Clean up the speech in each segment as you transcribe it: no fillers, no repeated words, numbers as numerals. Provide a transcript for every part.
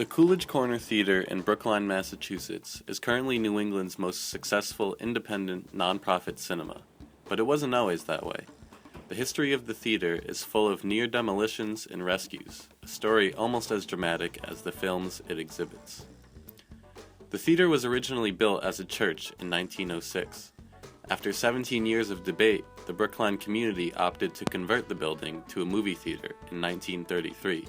The Coolidge Corner Theater in Brookline, Massachusetts is currently New England's most successful independent nonprofit cinema, but it wasn't always that way. The history of the theater is full of near demolitions and rescues, a story almost as dramatic as the films it exhibits. The theater was originally built as a church in 1906. After 17 years of debate, the Brookline community opted to convert the building to a movie theater in 1933.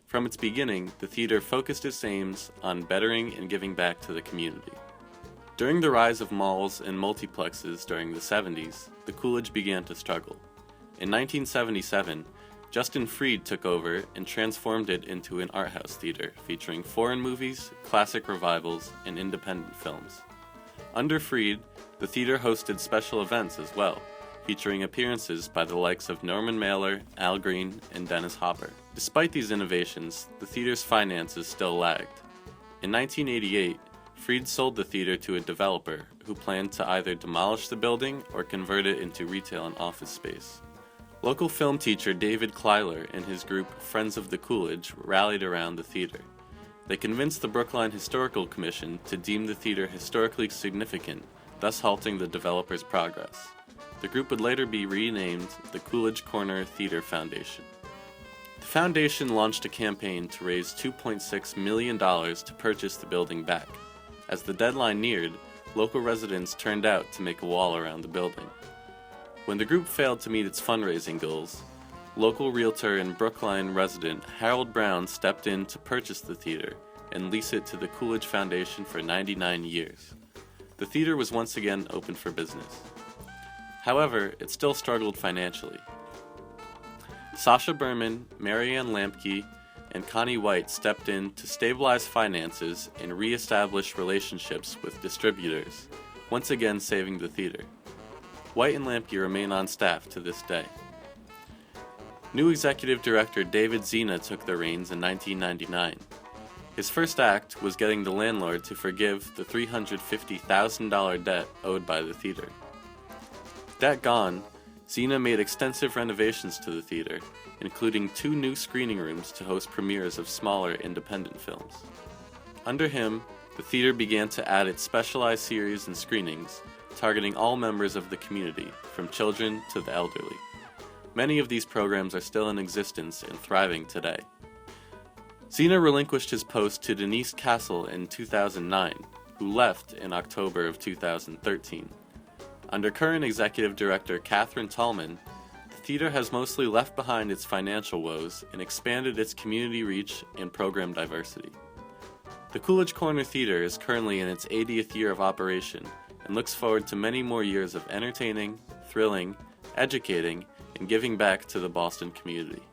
From its beginning, the theater focused its aims on bettering and giving back to the community. During the rise of malls and multiplexes during the 70s, the Coolidge began to struggle. In 1977, Justin Fried took over and transformed it into an art house theater featuring foreign movies, classic revivals, and independent films. Under Fried, the theater hosted special events as well, featuring appearances by the likes of Norman Mailer, Al Green, and Dennis Hopper. Despite these innovations, the theater's finances still lagged. In 1988, Fried sold the theater to a developer who planned to either demolish the building or convert it into retail and office space. Local film teacher David Kleiler and his group Friends of the Coolidge rallied around the theater. They convinced the Brookline Historical Commission to deem the theater historically significant, thus halting the developer's progress. The group would later be renamed the Coolidge Corner Theater Foundation. The foundation launched a campaign to raise $2.6 million to purchase the building back. As the deadline neared, local residents turned out to make a wall around the building. When the group failed to meet its fundraising goals, local realtor and Brookline resident Harold Brown stepped in to purchase the theater and lease it to the Coolidge Foundation for 99 years. The theater was once again open for business. However, it still struggled financially. Sasha Berman, Marianne Lampke, and Connie White stepped in to stabilize finances and re-establish relationships with distributors, once again saving the theater. White and Lampke remain on staff to this day. New executive director David Zena took the reins in 1999. His first act was getting the landlord to forgive the $350,000 debt owed by the theater. That gone, Zena made extensive renovations to the theater, including 2 new screening rooms to host premieres of smaller independent films. Under him, the theater began to add its specialized series and screenings, targeting all members of the community, from children to the elderly. Many of these programs are still in existence and thriving today. Zena relinquished his post to Denise Castle in 2009, who left in October of 2013. Under current executive director Catherine Tallman, the theater has mostly left behind its financial woes and expanded its community reach and program diversity. The Coolidge Corner Theater is currently in its 80th year of operation and looks forward to many more years of entertaining, thrilling, educating, and giving back to the Boston community.